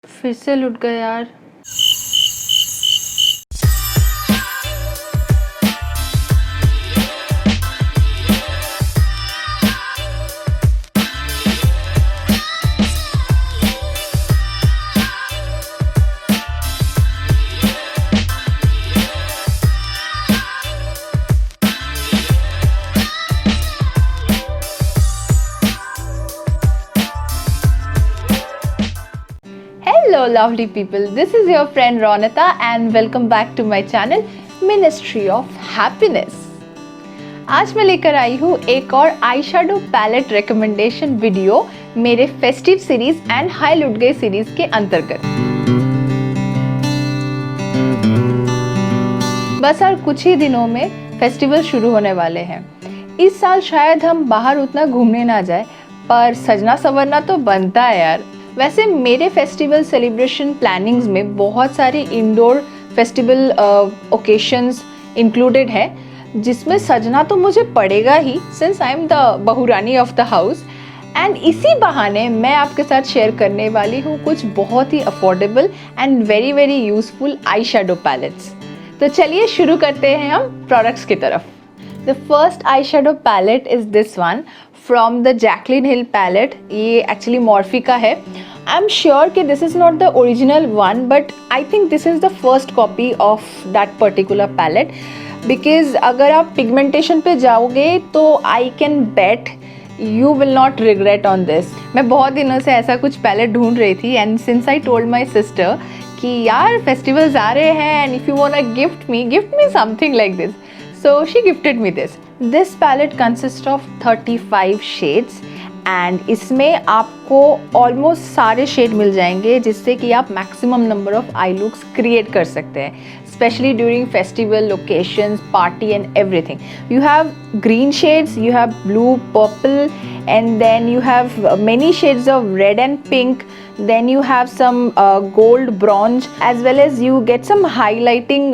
फिर से लुट गए यार। Hello lovely people, this is your friend Ronita and welcome back to my channel Ministry of Happiness। आज मैं लेकर आई हूँ एक और eye shadow palette recommendation video मेरे फेस्टिव सीरीज एंड हाई लुट गए सीरीज के अंतर्गत। बस और कुछ ही दिनों में फेस्टिवल शुरू होने वाले हैं। इस साल शायद हम बाहर उतना घूमने ना जाए, पर सजना संवरना तो बनता है यार। वैसे मेरे फेस्टिवल सेलिब्रेशन प्लानिंग्स में बहुत सारे इंडोर फेस्टिवल ओकेशंस इंक्लूडेड हैं, जिसमें सजना तो मुझे पड़ेगा ही since I am the bahurani of the house. And इसी बहाने मैं आपके साथ शेयर करने वाली हूँ कुछ बहुत ही affordable and very very useful eye shadow palettes. तो चलिए शुरू करते हैं हम प्रोडक्ट्स की तरफ। The first eye shadow palette is this one from the Jaclyn Hill palette. ये एक्चुअली मॉर्फी का है। आई एम श्योर कि this is not the original one, but I think this is the first copy of that particular palette, because अगर आप pigmentation पे जाओगे तो I can bet you will not regret on this. मैं बहुत दिनों से ऐसा कुछ पैलेट ढूंढ रही थी and since I told my sister कि यार फेस्टिवल्स आ रहे हैं and if you want to gift me something like this, so she gifted me this. This palette consists of 35 shades and इसमें आपको ऑलमोस्ट सारे शेड मिल जाएंगे, जिससे कि आप maximum number of I looks create कर सकते हैं, especially during festival occasions, party and everything. You have green shades, you have blue, purple, and then you have many shades of red and pink. Then you have some gold, bronze, as well as you get some highlighting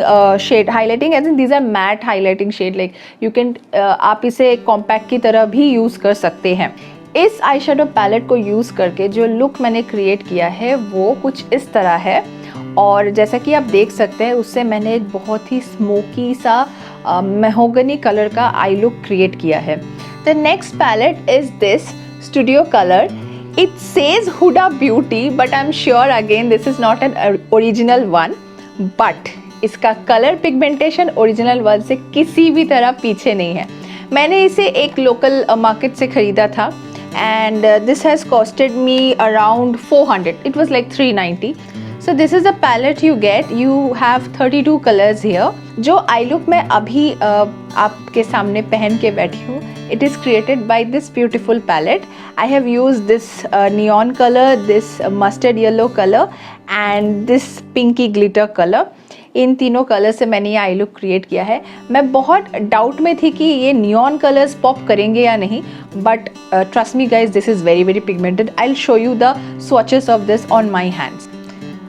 shade. Highlighting as in these are matte highlighting shade. Like you can आप इसे compact की तरह भी use कर सकते हैं। इस आई shadow palette को यूज़ करके जो लुक मैंने क्रिएट किया है वो कुछ इस तरह है, और जैसा कि आप देख सकते हैं उससे मैंने एक बहुत ही स्मोकी सा मेहोगनी कलर का आई लुक क्रिएट किया है। The next palette is this studio colour. It says Huda Beauty, but I'm sure again this is not an original one. But इसका कलर पिगमेंटेशन ओरिजिनल वन से किसी भी तरह पीछे नहीं है। मैंने इसे एक लोकल मार्केट से ख़रीदा था and this has costed me around 400. It was like 390. So this is the palette you get. You have 32 colors here. जो आई लुक मैं अभी आपके सामने पहन के बैठी हूँ, it is created by this beautiful palette. I have used this neon color, this mustard yellow color and this pinky glitter color. इन तीनों कलर से मैंने ये आई लुक क्रिएट किया है। मैं बहुत डाउट में थी कि ये नियॉन कलर्स पॉप करेंगे या नहीं, but trust me guys, this is very very pigmented. I will show you the swatches of this on my hands.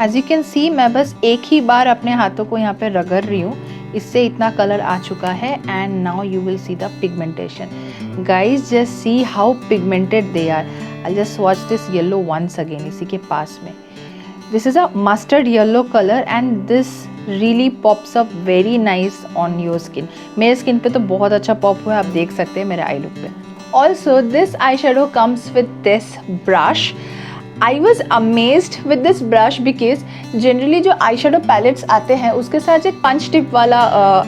As you can see, मैं बस एक ही बार अपने हाथों को यहाँ पे रगड़ रही हूँ, इससे इतना कलर आ चुका है। And now you will see the pigmentation. Guys just see how pigmented they are. I just watch this yellow once again, इसी के पास में। This is a mustard yellow colour and this really pops up very nice on your skin. मेरे skin पे तो बहुत अच्छा pop हुआ है, आप देख सकते हैं मेरे आई लुक पे। Also this eye shadow comes with this brush. I was amazed with this brush because generally जो आई शेडो पैलेट्स आते हैं उसके साथ एक पंच टिप वाला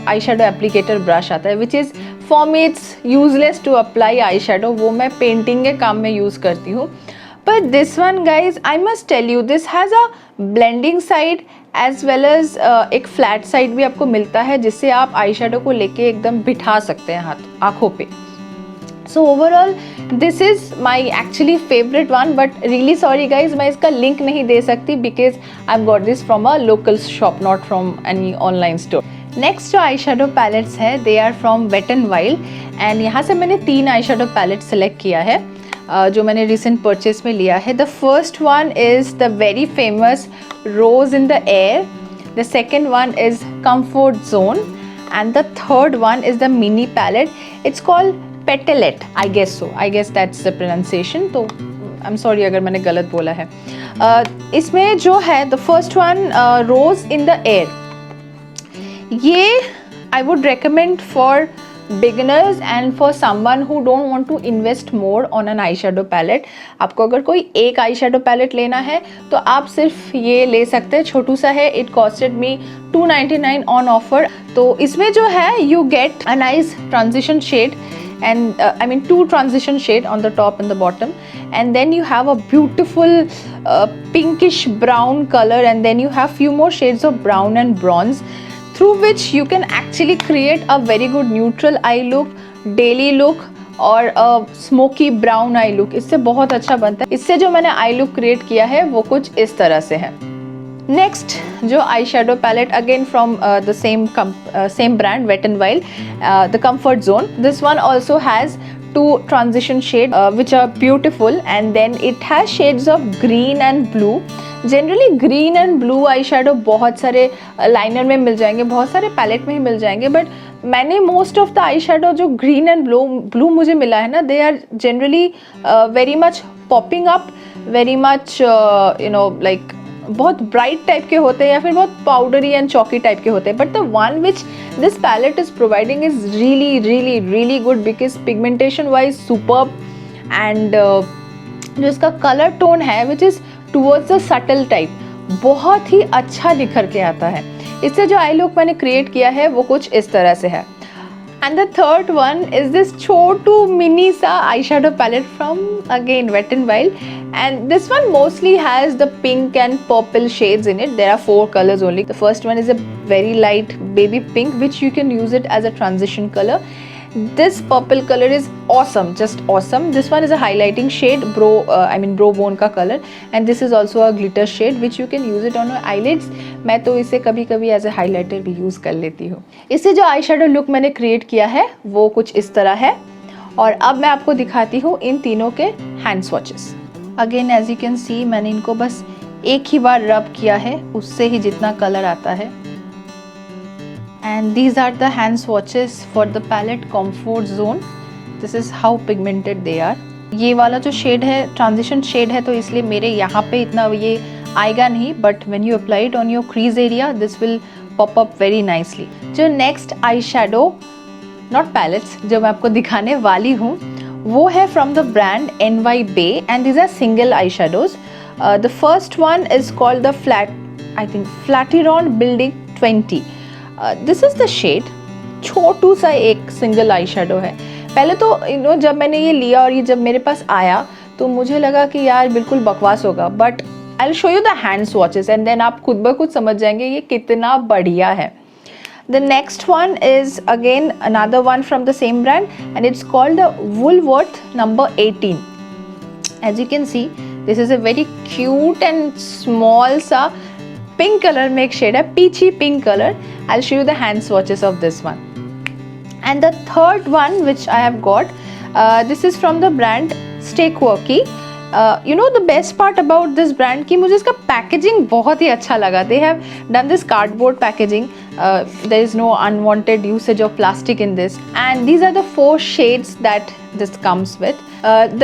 आई शेडो एप्लीकेटर ब्रश आता है, which is for me it's useless to apply eye shadow. वो मैं पेंटिंग के काम में यूज़ करती हूँ। But this one guys, I must tell you, this has a blending side as well as एक फ्लैट साइड भी आपको मिलता है, जिससे आप आई शेडो को लेके एकदम बिठा सकते हैं आँखों पे। So overall this is my actually favorite one, but really sorry guys, मैं इसका लिंक नहीं दे सकती because I've got this from a local shop, not from any online store. Next जो आई शेडो पैलेट्स है, they are from Wet n Wild and यहाँ से मैंने 3 आई shadow palette select किया है जो मैंने रिसेंट परचेज में लिया है। The first one is the very famous rose in the air, the second one is comfort zone and the third one is the mini palette. It's called petalette, I guess so. I guess that's the pronunciation. तो I am sorry अगर मैंने गलत बोला है। इसमें जो है the first one rose in the air, ये I would recommend for beginners and for someone who don't want to invest more on an eye shadow palette. आपको अगर कोई एक आई शेडो पैलेट लेना है तो आप सिर्फ ये ले सकते हैं, छोटू सा है। It costed me $299 on offer. तो इसमें जो है you get a nice transition shade and I mean 2 transition shade on the top and the bottom, and then you have a beautiful pinkish brown color, and then you have few more shades of brown and bronze, through which you can actually create a very good neutral eye look, daily look और smoky brown I look. इससे बहुत अच्छा बनता है। इससे जो मैंने I look create किया है वो कुछ इस तरह से है। नेक्स्ट जो eye shadow palette again from the same brand wet and wild, the comfort zone. This one also has 2 transition shade which are beautiful, and then it has shades of green and blue. Generally green and blue eye shadow बहुत सारे liner में मिल जाएंगे, बहुत सारे palette में ही मिल जाएंगे, but मैंने most of the eye shadow जो ग्रीन एंड ब्लू मुझे मिला है ना, they are generally very much popping up, very much you know like बहुत ब्राइट टाइप के होते हैं या फिर बहुत पाउडरी एंड चॉकी टाइप के होते हैं। But the one which this palette is providing is really really really good, because pigmentation wise superb, and जो इसका कलर टोन है which is towards the subtle type, बहुत ही अच्छा निखर के आता है। इससे जो आई लुक मैंने क्रिएट किया है वो कुछ इस तरह से है। And the third one is this Chhotu mini सा eyeshadow palette from again Wet n Wild, and this one mostly has the pink and purple shades in it. There are 4 colors only. The first one is a very light baby pink, which you can use it as a transition color. This purple color is awesome, just awesome. This one is a highlighting shade, bro bone का color, and this is also a glitter shade which you can use it on your eyelids. मैं तो इसे कभी कभी as a highlighter भी use कर लेती हूँ। इससे जो आई शेडो लुक मैंने क्रिएट किया है वो कुछ इस तरह है। और अब मैं आपको दिखाती हूँ इन तीनों के hand swatches. Again as you can see, मैंने इनको बस एक ही बार रब किया है, उससे ही जितना कलर आता है। And these are the hand swatches for the palette Comfort Zone. This is how pigmented they are. ये वाला जो शेड है ट्रांजिशन शेड है, तो इसलिए मेरे यहाँ पे इतना ये आएगा नहीं, but when you apply it on your crease area, this will pop up very nicely. जो next eye shadow not palettes जो मैं आपको दिखाने वाली हूँ वो है from the brand NY Bay, and these are single eye shadows. The first one is called the Flatiron Building 20. This is the shade, छोटू सा एक सिंगल आई शेडो है। पहले तो जब मैंने ये लिया और ये जब मेरे पास आया तो मुझे लगा कि यार बिल्कुल बकवास होगा, but I will show you the hand swatches and then आप खुद ब खुद समझ जाएंगे ये कितना बढ़िया है। The next one is again another one from the same brand, and it's called the Woolworth number 18। As you can see, this is a very cute and small सा पिंक कलर में एक शेड है, peachy pink colour. I'll show you the hand swatches of this one. And the third one which I have got, this is from the brand Stay Quirky. You know the best part about this brand कि मुझे इसका packaging बहुत ही अच्छा लगा। They have done this cardboard packaging. There is no unwanted usage of plastic in this. And these are the 4 shades that this comes with.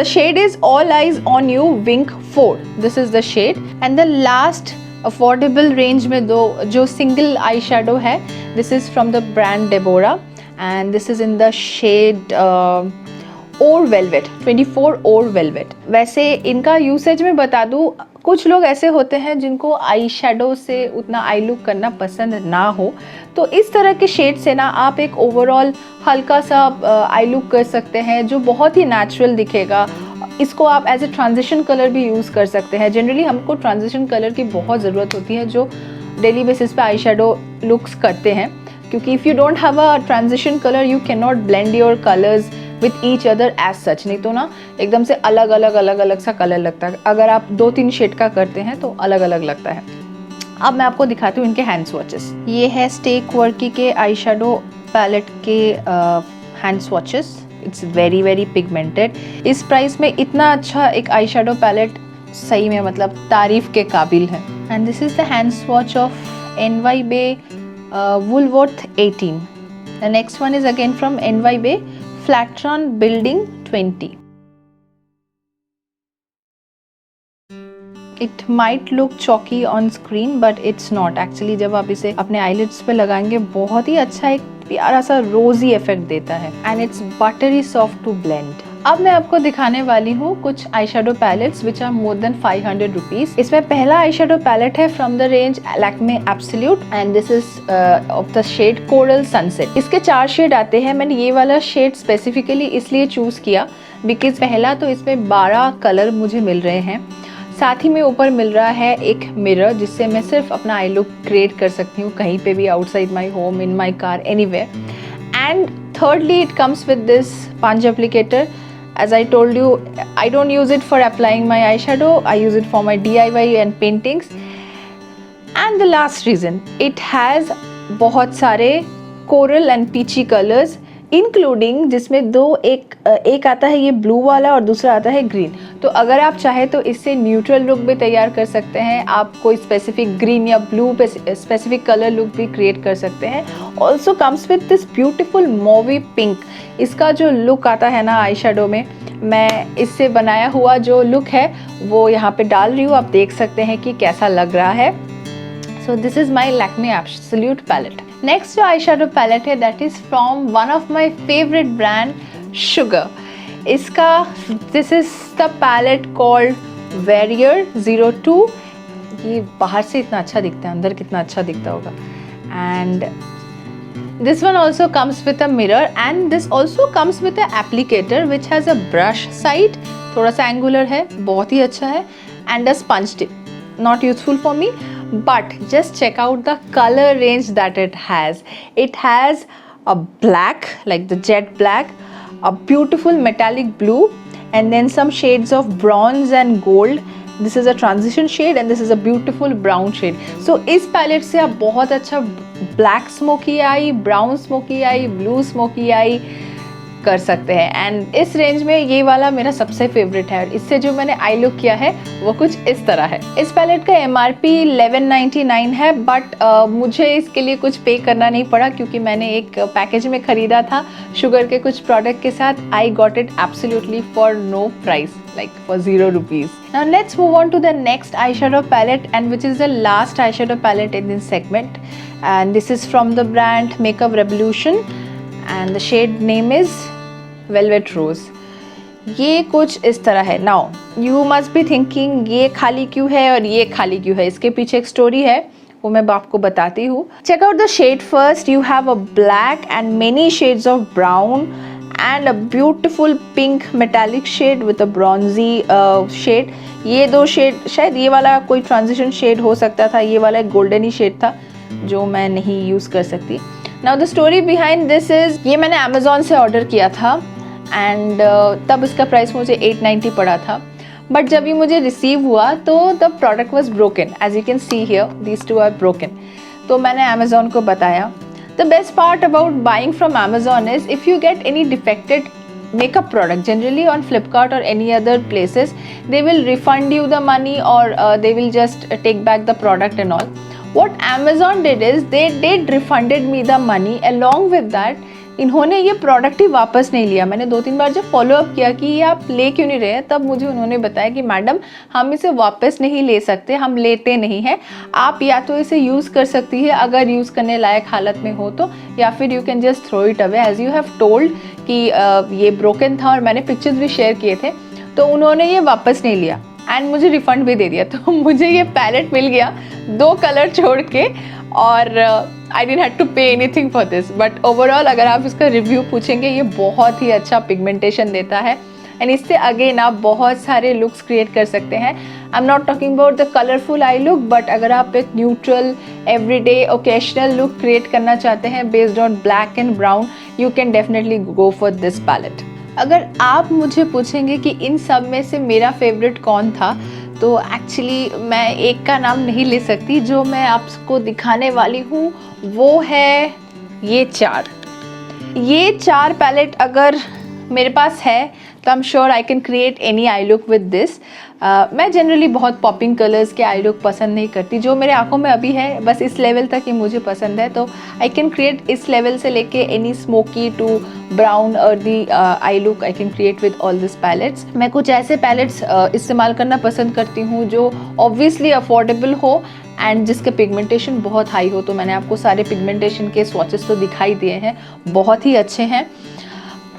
The shade is All Eyes on You Wink 4. This is the shade. And the last affordable range में जो single eye shadow है, this is from the brand Deborah, and this is in the shade और velvet 24 और velvet. वैसे इनका usage में बता दूँ, कुछ लोग ऐसे होते हैं जिनको आई शेडो से उतना आई लुक करना पसंद ना हो, तो इस तरह के शेड से ना आप एक ओवरऑल हल्का सा आई लुक कर सकते हैं जो बहुत ही नेचुरल दिखेगा। इसको आप एज ए ट्रांजिशन कलर भी यूज़ कर सकते हैं। जनरली हमको ट्रांजिशन कलर की बहुत ज़रूरत होती है जो डेली बेसिस पे आई शेडो लुक्स करते हैं, क्योंकि if you don't have a transition colour you can not blend your colours with each other as such. नहीं तो ना एकदम से अलग अलग सा कलर लगता है। अगर आप 2-3 शेड का करते हैं तो अलग अलग लगता है। अब मैं आपको दिखाती हूँ इनके हैंड स्वॉचेस। ये है स्टे क्वर्की के आई शेडो पैलेट के hand swatches. It's very very pigmented. इस प्राइस में इतना अच्छा एक आई शेडो पैलेट सही में मतलब तारीफ के काबिल है। And this is the hand swatch of NY Bay Woolworth 18. The next one is again from NY Bay Flatiron Building 20. It might look chalky on screen but it's not actually. जब आप इसे अपने आईलिड्स पे लगाएंगे बहुत ही अच्छा एक प्यारा सा रोजी इफेक्ट देता है and it's buttery soft to blend. अब मैं आपको दिखाने वाली हूँ कुछ eye shadow palettes which are more than 500 rupees. इसमें पहला आई शेडो पैलेट है from the range Lakme absolute and this is of the shade coral sunset. इसके 4 शेड आते हैं। मैंने ये वाला शेड स्पेसिफिकली इसलिए चूज किया बिकॉज पहला तो इसमें 12 कलर मुझे मिल रहे हैं, साथ ही में ऊपर मिल रहा है एक मिरर जिससे मैं सिर्फ अपना आई लुक क्रिएट कर सकती हूँ कहीं पे भी, outside my home, in my car, anywhere. And thirdly it comes with this sponge applicator. As I told you, I don't use it for applying my eyeshadow, I use it for my DIY and paintings. And the last reason, it has बहुत सारे coral and peachy colors including जिसमें एक आता है ये blue वाला और दूसरा आता है ग्रीन। तो अगर आप चाहे तो इससे न्यूट्रल लुक भी तैयार कर सकते हैं, आप कोई स्पेसिफिक ग्रीन या ब्लू पे स्पेसिफिक कलर लुक भी क्रिएट कर सकते हैं। Also comes with this beautiful मोवी pink. इसका जो लुक आता है ना आई शेडो में, मैं इससे बनाया हुआ जो लुक है वो यहाँ पे डाल रही हूँ, आप देख सकते हैं कि कैसा लग रहा है। So this is my Lakme absolute palette. Next जो आई शेडो पैलेट है that is from one of my favourite brand Sugar. इसका this is the palette called Warrior 02। ये बाहर से इतना अच्छा दिखता है, अंदर कितना अच्छा दिखता होगा। And this one also comes with a mirror and this also comes with a applicator which has a brush side, थोड़ा सा angular है, बहुत ही अच्छा है, and a sponge tip, not useful for me, but just check out the color range that it has. It has a black, like the jet black, a beautiful metallic blue, and then some shades of bronze and gold. This is a transition shade and this is a beautiful brown shade. So इस palette से आप बहुत अच्छा black smoky आई, brown smoky आई, blue smoky आई कर सकते हैं। And इस range में ये वाला मेरा सबसे फेवरेट है और इससे जो मैंने आई लुक किया है वो कुछ इस तरह है। इस पैलेट का MRP 1199 है बट मुझे इसके लिए कुछ पे करना नहीं पड़ा क्योंकि मैंने एक पैकेज में ख़रीदा था शुगर के कुछ प्रोडक्ट के साथ। I got it absolutely for no price, like for 0 rupees. Now let's move on to the next eyeshadow palette and which is the last eyeshadow palette in this segment, and this is from the brand Makeup Revolution and the shade name is Velvet Rose. ये कुछ इस तरह है। Now you must be thinking ये खाली क्यों है और ये खाली क्यों है, इसके पीछे एक स्टोरी है वो मैं आपको बताती हूँ। Check out the shade first. You have a black and many shades of brown and a beautiful pink metallic shade with a bronzy shade. ये दो शेड, शायद ये वाला कोई ट्रांजिशन शेड हो सकता था, ये वाला एक गोल्डन ही शेड था जो मैं नहीं यूज़ कर सकती। Now the story behind this is, ये मैंने अमेज़ॉन से ऑर्डर किया था एंड तब इसका प्राइस मुझे 890 पड़ा था, बट जब ये मुझे रिसीव हुआ तो the product was broken. As you can see here these two are broken. तो मैंने अमेज़ॉन को बताया। The best part about buying from Amazon is if you get any defected makeup product, generally on Flipkart or any other places, they will refund you the money or they will just take back the product and all. What Amazon did is they did refunded me the money. Along with that, इन्होंने ये product ही वापस नहीं लिया। मैंने 2-3 बार जब follow up किया कि ये आप ले क्यों नहीं रहे, तब मुझे उन्होंने बताया कि मैडम हम इसे वापस नहीं ले सकते, हम लेते नहीं हैं, आप या तो इसे यूज़ कर सकती है अगर यूज़ करने लायक हालत में हो तो, या फिर you can just throw it away as you have told कि ये ब्रोकन था और मैंने पिक्चर्स भी शेयर किए थे। तो उन्होंने ये वापस नहीं लिया एंड मुझे रिफ़ंड भी दे दिया। तो मुझे ये पैलेट मिल गया 2 कलर छोड़ के और I didn't have to pay anything for this. But overall अगर आप इसका रिव्यू पूछेंगे ये बहुत ही अच्छा पिगमेंटेशन देता है एंड इससे अगेन आप बहुत सारे लुक्स क्रिएट कर सकते हैं। I am not talking about the colourful eye look, but अगर आप एक neutral everyday occasional look create करना चाहते हैं based on black and brown, you can definitely go for this palette. अगर आप मुझे पूछेंगे कि इन सब में से मेरा फेवरेट कौन था, तो एक्चुअली मैं एक का नाम नहीं ले सकती। जो मैं आपको दिखाने वाली हूँ वो है ये 4। ये 4 पैलेट अगर मेरे पास है तो आई am sure I can create any I look with this. मैं जनरली बहुत पॉपिंग कलर्स के आई लुक पसंद नहीं करती, जो मेरे आंखों में अभी है बस इस लेवल तक ही मुझे पसंद है, तो आई कैन क्रिएट इस लेवल से लेके any smoky to brown earthy eye look I can create with all this palettes. मैं कुछ ऐसे पैलेट्स इस्तेमाल करना पसंद करती हूँ जो ऑब्वियसली अफोर्डेबल हो एंड जिसके पिगमेंटेशन बहुत हाई हो। तो मैंने आपको सारे पिगमेंटेशन के स्वॉचेस तो दिखाई दिए हैं, बहुत ही अच्छे हैं।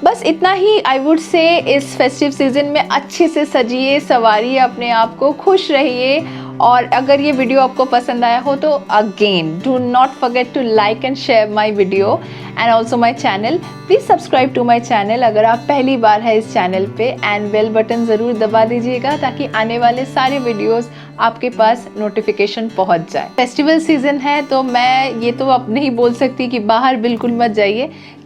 बस इतना ही आई वुड से। इस फेस्टिव सीजन में अच्छे से सजिए संवारिए अपने आप को, खुश रहिए। और अगर ये वीडियो आपको पसंद आया हो तो again do not forget to like and share my video and also my channel. Please subscribe to my channel अगर आप पहली बार है इस चैनल पे, एंड बेल बटन ज़रूर दबा दीजिएगा ताकि आने वाले सारे वीडियोस आपके पास नोटिफिकेशन पहुंच जाए। फेस्टिवल सीजन है तो मैं ये तो अब नहीं बोल सकती कि बाहर बिल्कुल मत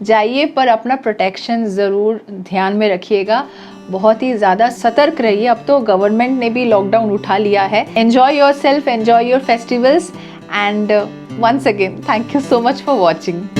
जाइए पर अपना प्रोटेक्शन ज़रूर ध्यान में रखिएगा, बहुत ही ज़्यादा सतर्क रहिए। अब तो गवर्नमेंट ने भी लॉकडाउन उठा लिया है। Enjoy yourself, enjoy your festivals, and once again thank you so much for watching.